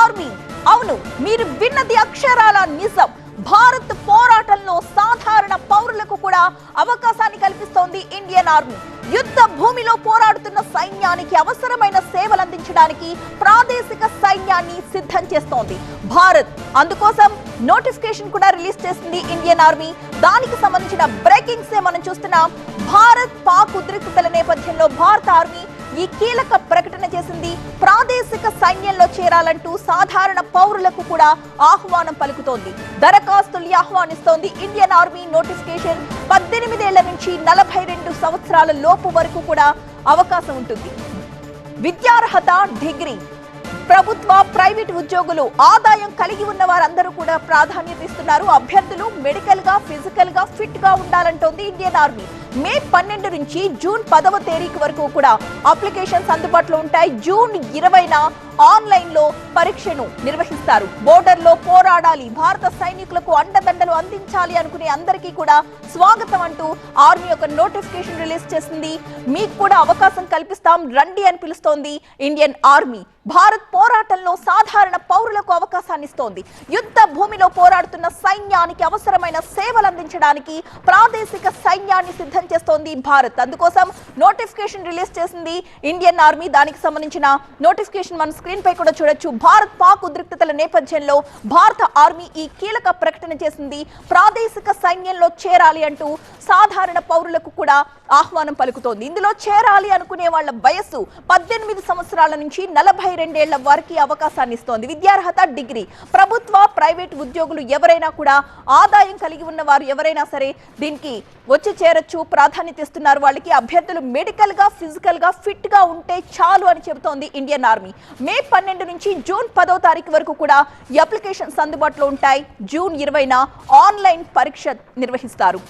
Army. అవును, మీరు విన్నది అక్షరాల నిజం. భారత్ పోరాటంలో సాధారణ పౌరులకు కూడా అవకాశాన్ని కల్పిస్తోంది ఇండియన్ ఆర్మీ. యుద్ధ భూమిలో పోరాడుతున్న సైన్యానికి అవసరమైన సేవలు అందించడానికి ప్రాదేశిక సైన్యాన్ని సిద్ధం చేస్తోంది భారత్. అందుకోసం నోటిఫికేషన్ కూడా రిలీజ్ చేసింది ఇండియన్ ఆర్మీ. దానికి సంబంధించిన బ్రేకింగ్స్ మనం చూస్తున్నాం. భారత్ పాక్ ఉద్రిక్తతల నేపథ్యంలో భారత ఆర్మీ ఈ కీలక ప్రకటన చేసింది. ప్రాదేశిక సైన్యంలో చేరాలంటూ సాధారణ పౌరులకు కూడా ఆహ్వానం పలుకుతోంది. దరఖాస్తుల్ని ఆహ్వానిస్తోంది ఇండియన్ ఆర్మీ. నోటిఫికేషన్ 18 ఏళ్ల నుంచి 42 సంవత్సరాల లోపు వరకు కూడా అవకాశం ఉంటుంది. విద్యార్హత డిగ్రీ. ప్రభుత్వ ప్రైవేట్ ఉద్యోగులు ఆదాయం కలిగి ఉన్న వారందరూ కూడా ప్రాధాన్యత ఇస్తున్నారు. అభ్యర్థులు మెడికల్ గా ఫిజికల్ గా ఫిట్ గా ఉండాలంటోంది ఇండియన్ ఆర్మీ. మే 12 నుంచి జూన్ 10వ తేదీ వరకు కూడా అప్లికేషన్స్ అందుబాటులో ఉంటాయి. జూన్ 20న ఆన్లైన్ లో పరీక్షను నిర్వహిస్తారు. బోర్డర్ లో పోరాడాలి, భారత సైనికులకు అండదండలు అందించాలి అనుకునే అందరికీ కూడా స్వాగతం అంటూ ఆర్మీ ఒక నోటిఫికేషన్ రిలీజ్ చేసింది. మీకు కూడా అవకాశం కల్పిస్తాం రండి అని పిలుస్తోంది ఇండియన్ ఆర్మీ. భారత్ పోరాటంలో సాధారణ పౌరులకు అవకాశాన్ని ఇస్తోంది. యుద్ధ భూమిలో పోరాడుతున్న సైన్యానికి అవసరమైన సేవలు అందించడానికి ప్రాదేశిక సైన్యాన్ని సిద్ధం చేస్తోంది భారత్. అందుకోసం నోటిఫికేషన్ రిలీజ్ చేసింది ఇండియన్ ఆర్మీ. దానికి సంబంధించిన నోటిఫికేషన్ మన స్క్రీన్ పై కూడా చూడొచ్చు. భారత్ పాక్ ఉద్రిక్తతల నేపథ్యంలో భారత ఆర్మీ ఈ కీలక ప్రకటన చేసింది. ప్రాదేశిక సైన్యంలో చేరాలి అంటూ సాధారణ పౌరులకు కూడా ఆహ్వానం పలుకుతోంది. ఇందులో చేరాలి అనుకునే వాళ్ళ వయస్సు 18 సంవత్సరాల నుంచి 42 ఏళ్ల వరకు అవకాశాన్ని ఇస్తోంది. విద్యార్హత డిగ్రీ. ప్రభుత్వ ప్రైవేట్ ఉద్యోగులు ఎవరైనా కూడా ఆదాయం కలిగి ఉన్న వారు ఎవరైనా సరే దీనికి వచ్చి చేరొచ్చు. ప్రాధాన్యత ఇస్తున్నారు వాళ్ళకి. అభ్యర్థులు మెడికల్ గా ఫిజికల్ గా ఫిట్ గా ఉంటే చాలు అని చెబుతోంది ఇండియన్ ఆర్మీ. మే 12 నుంచి జూన్ 10వ తారీఖు వరకు కూడా ఈ అప్లికేషన్స్ అందుబాటులో ఉంటాయి. జూన్ 20న ఆన్లైన్ పరీక్ష నిర్వహిస్తారు.